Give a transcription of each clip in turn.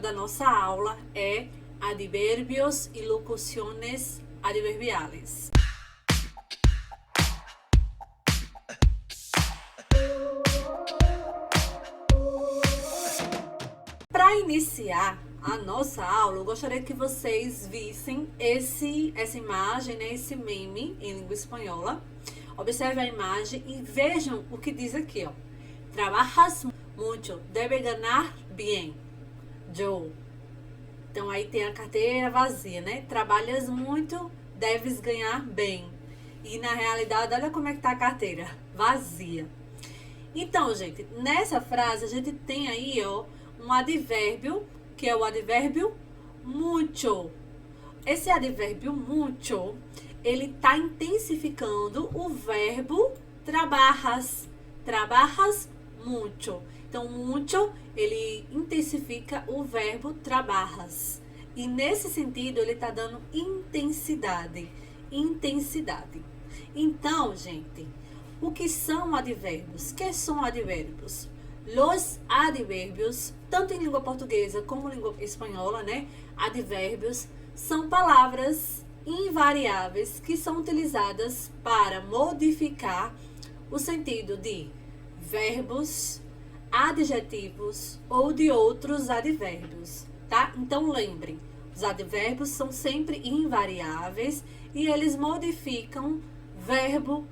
da nossa aula é advérbios e locuções adverbiales. Para iniciar a nossa aula, eu gostaria que vocês vissem essa imagem, né, esse meme em língua espanhola. Observe a imagem e vejam o que diz aqui, ó. Trabajas mucho, debe ganar bien. Yo. Então aí tem a carteira vazia, né? Trabalhas muito, deves ganhar bem. E na realidade, olha como é que tá a carteira, vazia. Então, gente, nessa frase a gente tem aí, ó, um advérbio, que é o advérbio mucho. Esse advérbio mucho, ele tá intensificando o verbo trabajas. Trabajas mucho. Então, mucho, ele intensifica o verbo trabajas. E nesse sentido, ele tá dando intensidade. Intensidade. Então, gente, o que são advérbios? Que são advérbios? Los advérbios, tanto em língua portuguesa como em língua espanhola, né? Advérbios são palavras invariáveis que são utilizadas para modificar o sentido de verbos, adjetivos ou de outros advérbios, tá? Então, lembrem, os advérbios são sempre invariáveis e eles modificam verbo,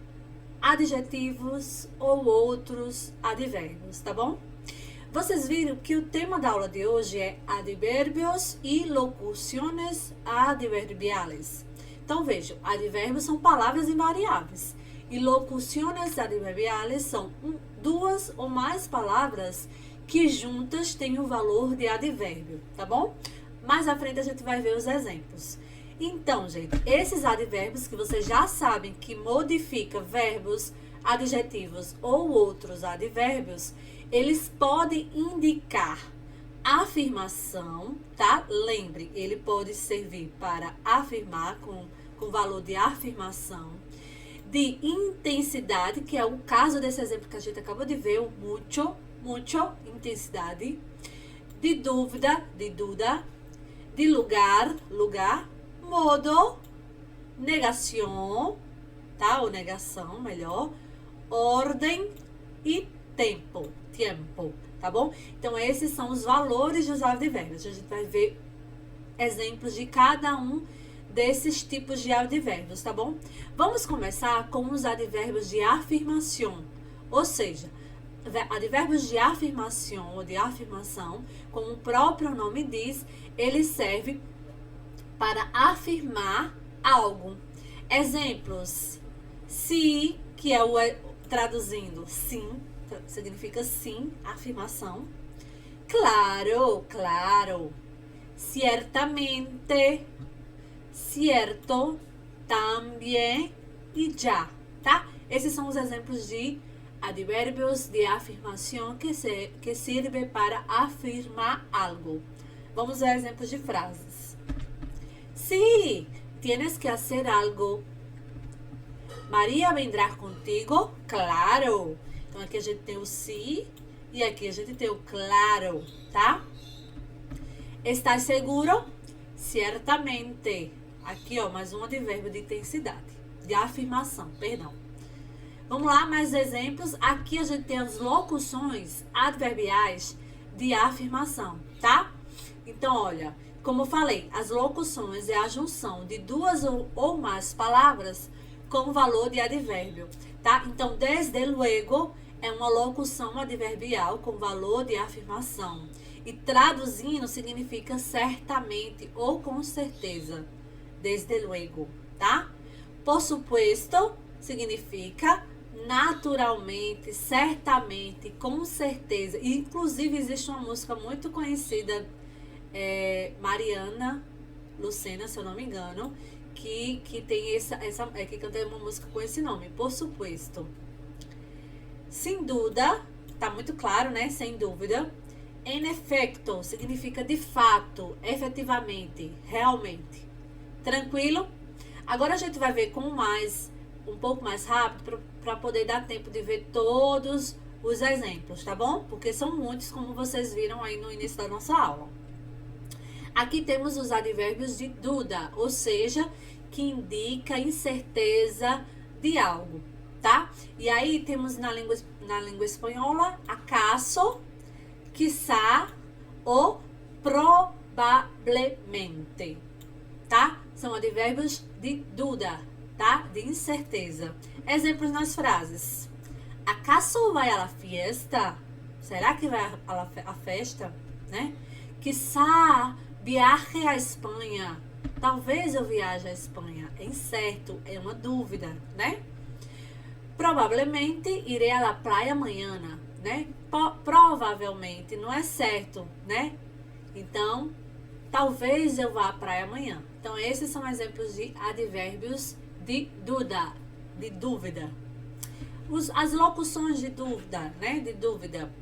adjetivos ou outros advérbios, tá bom? Vocês viram que o tema da aula de hoje é advérbios e locuções adverbiales. Então, vejam, advérbios são palavras invariáveis e locuções adverbiales são duas ou mais palavras que juntas têm o valor de advérbio, tá bom? Mais à frente a gente vai ver os exemplos. Então, gente, esses advérbios que vocês já sabem que modifica verbos, adjetivos ou outros advérbios, eles podem indicar afirmação, tá? Lembre, ele pode servir para afirmar com valor de afirmação, de intensidade, que é o caso desse exemplo que a gente acabou de ver, o mucho, intensidade, de dúvida, de duda, de lugar, modo, negação, tá? Ou negação, melhor, ordem e tempo, tá bom? Então, esses são os valores dos advérbios. A gente vai ver exemplos de cada um desses tipos de advérbios, tá bom? Vamos começar com os advérbios de afirmação, ou seja, advérbios de afirmação ou de afirmação, como o próprio nome diz, ele serve para afirmar algo. Exemplos: se, que é o traduzindo sim, significa sim, afirmação. Claro. Ciertamente, cierto, también e já, tá? Esses são os exemplos de advérbios de afirmação que servem para afirmar algo. Vamos ver exemplos de frases. Sí, tienes que hacer algo. Maria vendrá contigo? Claro. Então, aqui a gente tem o sí e aqui a gente tem o claro, tá? Estás seguro? Ciertamente. Aqui, ó, mais um advérbio de intensidade, de afirmação, perdão. Vamos lá, mais exemplos. Aqui a gente tem as locuções adverbiais de afirmação, tá? Então, olha, como eu falei, as locuções é a junção de duas ou mais palavras com valor de advérbio, tá? Então, desde luego é uma locução adverbial com valor de afirmação. E traduzindo significa certamente ou com certeza. Desde luego, tá? Por supuesto significa naturalmente, certamente, com certeza. E, inclusive, existe uma música muito conhecida, Mariana Lucena, se eu não me engano, que tem que canta uma música com esse nome, Por supuesto. Sem dúvida, tá muito claro, né? Sem dúvida. En efecto significa de fato, efetivamente, realmente. Tranquilo? Agora a gente vai ver com um pouco mais rápido para poder dar tempo de ver todos os exemplos, tá bom? Porque são muitos, como vocês viram aí no início da nossa aula. Aqui temos os advérbios de dúvida, ou seja, que indica incerteza de algo, tá? E aí temos na língua espanhola, acaso, quizá ou provavelmente, tá? São advérbios de dúvida, tá? De incerteza. Exemplos nas frases. Acaso vai à fiesta? Será que vai à festa, né? Quizá viaje à Espanha. Talvez eu viaje à Espanha. É incerto, é uma dúvida, né? Provavelmente irei à praia amanhã, né? Provavelmente, não é certo, né? Então, talvez eu vá à praia amanhã. Então, esses são exemplos de advérbios de dúvida. As locuções de dúvida, né? De dúvida.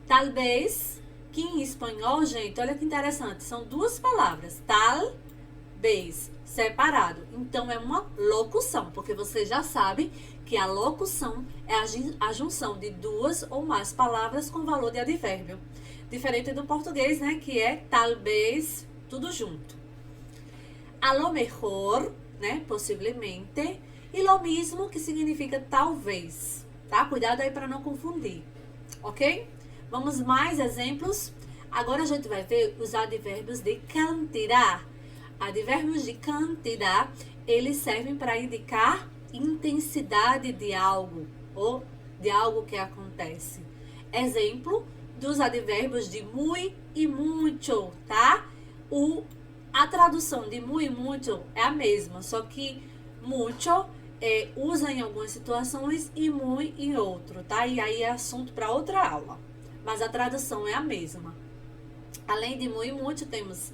Talvez, que em espanhol, gente, olha que interessante, são duas palavras. Talvez, separado. Então, é uma locução, porque você já sabe que a locução é a junção de duas ou mais palavras com valor de advérbio. Diferente do português, né? Que é talvez, tudo junto. A lo mejor, né? Possivelmente. E lo mesmo, que significa talvez, tá? Cuidado aí para não confundir, ok? Vamos mais exemplos. Agora a gente vai ver os advérbios de cantidade. Advérbios de cantidade, eles servem para indicar intensidade de algo ou de algo que acontece. Exemplo dos advérbios de muy e mucho, tá? A tradução de muy e mucho é a mesma, só que mucho usa em algumas situações e muy em outro, tá? E aí é assunto para outra aula, mas a tradução é a mesma. Além de muy e mucho, temos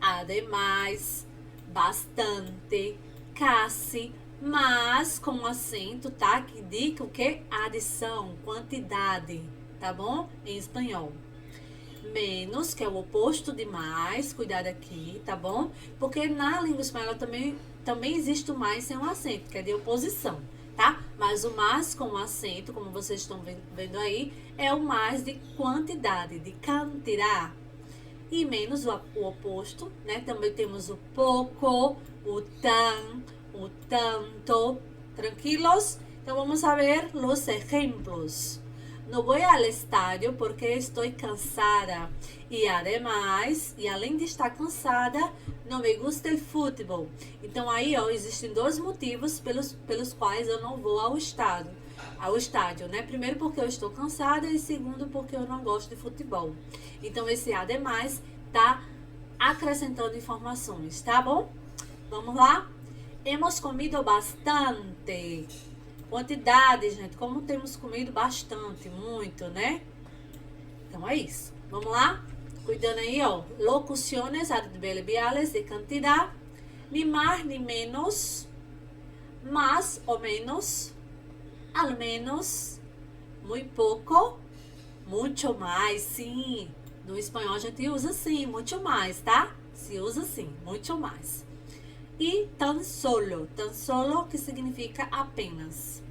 ademais, bastante, casi, mas com acento, tá? Que indica o que? Adição, quantidade, tá bom? Em espanhol. Menos, que é o oposto de mais, cuidado aqui, tá bom? Porque na língua espanhola também existe o mais sem um acento, que é de oposição, tá? Mas o mais com acento, como vocês estão vendo aí, é o mais de quantidade, de cantidade. E menos o oposto, né? Também temos o pouco, o tan, o tanto. Tranquilos? Então vamos a ver los ejemplos. No voy al estadio porque estou cansada. E ademais, e além de estar cansada, não me gusta el futebol. Então aí, ó, existem dois motivos pelos quais eu não vou ao estádio, né? Primeiro porque eu estou cansada e segundo porque eu não gosto de futebol. Então esse ademais tá acrescentando informações, tá bom? Vamos lá? Hemos comido bastante. Quantidade, gente, como temos comido bastante, muito, né? Então é isso. Vamos lá? Cuidando aí, ó. Locuciones adverbiales de cantidad. Ni más ni menos. Más o menos. Al menos. Muy pouco. Mucho mais, sim. No espanhol a gente usa assim, muito mais, tá? Se usa assim, muito mais. E tan solo que significa apenas.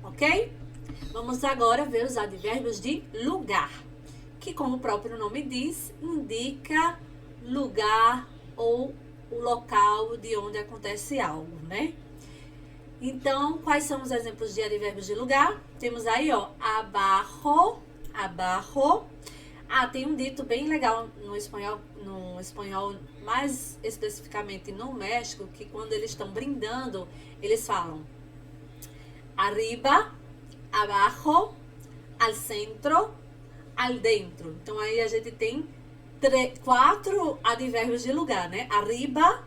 Ok? Vamos agora ver os advérbios de lugar, que como o próprio nome diz, indica lugar ou o local de onde acontece algo, né? Então, quais são os exemplos de advérbios de lugar? Temos aí, ó, abajo. Tem um dito bem legal no espanhol, mais especificamente no México, que quando eles estão brindando, eles falam arriba, abajo, al centro, al dentro. Então aí a gente tem 4 advérbios de lugar, né? Arriba,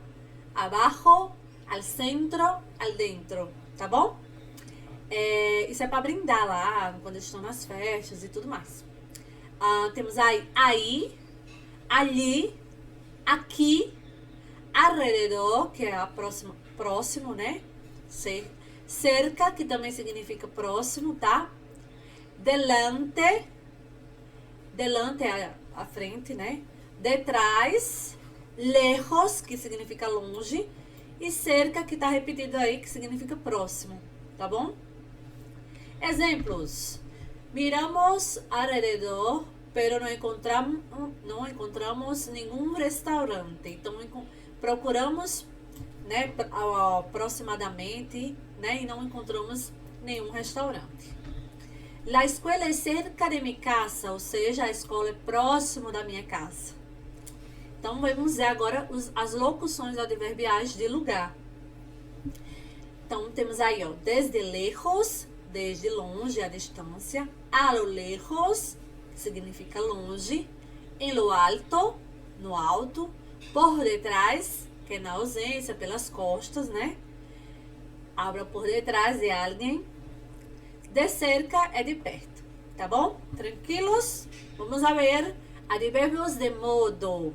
abajo, al centro, al dentro, tá bom? Isso é para brindar lá, quando eles estão nas festas e tudo mais. Temos aí, ali, aqui, alrededor, que é próximo, né? Cerca, que também significa próximo, tá? Delante é a frente, né? Detrás, lejos, que significa longe, e cerca, que tá repetido aí, que significa próximo, tá bom? Exemplos. Miramos alrededor pero não encontramos nenhum restaurante. Então, procuramos, né, aproximadamente, né, e não encontramos nenhum restaurante. La escola é cerca de minha casa, ou seja, a escola é próximo da minha casa. Então, vamos ver agora as locuções adverbiais de lugar. Então, temos aí, ó, desde lejos, desde longe, a distância. A lo lejos, que significa longe. En lo alto, no alto. Por detrás, que é na ausência, pelas costas, né? Abra por detrás de alguém. De cerca é de perto, tá bom? Tranquilos? Vamos a ver advérbios de modo,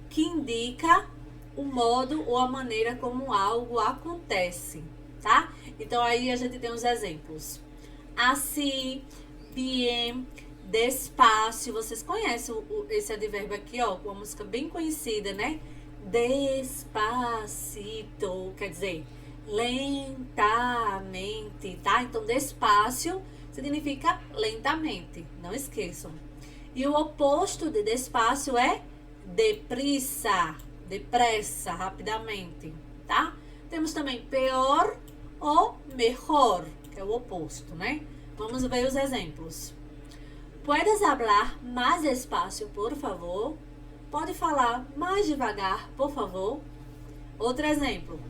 que indica o modo ou a maneira como algo acontece, tá? Então, aí a gente tem os exemplos. Assim, bien, despacio. Vocês conhecem esse advérbio aqui, ó, uma música bem conhecida, né? Despacito, quer dizer, lentamente, tá? Então, despacio significa lentamente, não esqueçam. E o oposto de despacio é depressa, depressa, rapidamente, tá? Temos também pior ou melhor, que é o oposto, né? Vamos ver os exemplos. Puedes hablar mais despacio, por favor? Pode falar mais devagar, por favor? Outro exemplo.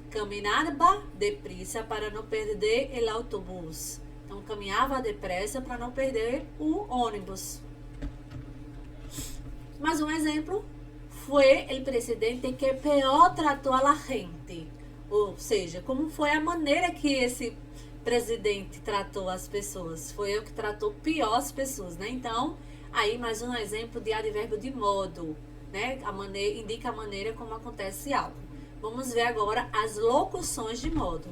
Caminhava depressa para não perder o autobús. Então, caminhava depressa para não perder o ônibus. Mais um exemplo. Foi o presidente que pior tratou a gente. Ou seja, como foi a maneira que esse presidente tratou as pessoas. Foi ele que tratou pior as pessoas, né? Então, aí mais um exemplo de advérbio de modo, né? Indica a maneira como acontece algo. Vamos ver agora as locuções de modo,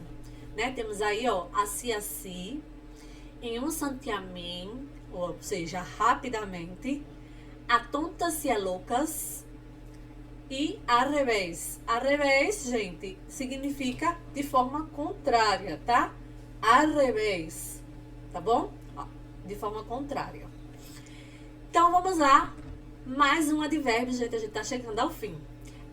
né? Temos aí, ó, assim, em um santiamento, ou seja, rapidamente, a tontas e a loucas, e ao revés. Ao revés, gente, significa de forma contrária, tá? Ao revés, tá bom? Ó, de forma contrária. Então, vamos lá. Mais um advérbio, gente, a gente tá chegando ao fim.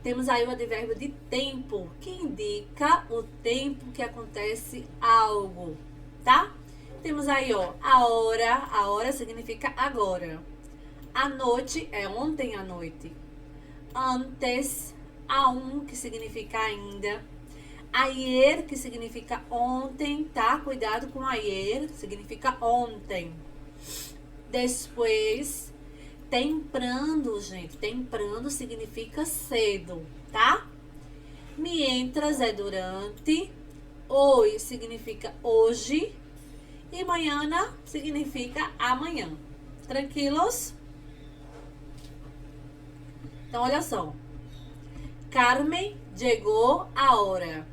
Temos aí o advérbio de tempo, que indica o tempo que acontece algo, tá? Temos aí, ó, a hora significa agora. A noite é ontem à noite. Antes, aún, que significa ainda. Ayer, que significa ontem, tá? Cuidado com ayer, significa ontem. Depois, temprano, gente. Temprano significa cedo, tá? Mientras é durante. Hoje significa hoje. E mañana significa amanhã. Tranquilos? Então, olha só. Carmen chegou a hora.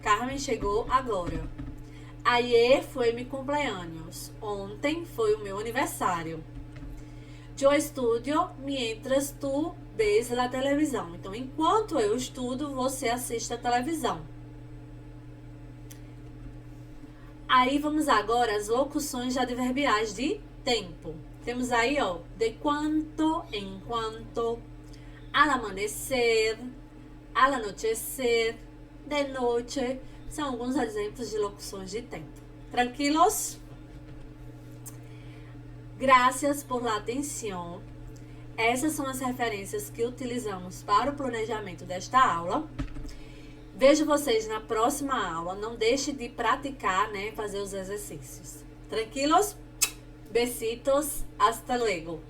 Carmen chegou agora. Ayer foi meu cumpleaños. Ontem foi o meu aniversário. Eu estudo mientras tu ves a televisão. Então, enquanto eu estudo, você assiste a televisão. Aí, vamos agora às locuções adverbiais de tempo. Temos aí, ó, de quanto, enquanto, al amanecer, al anochecer, de noite. São alguns exemplos de locuções de tempo. Tranquilos? Graças por la atenção. Essas são as referências que utilizamos para o planejamento desta aula. Vejo vocês na próxima aula. Não deixe de praticar, né? Fazer os exercícios. Tranquilos? Besitos. Hasta luego.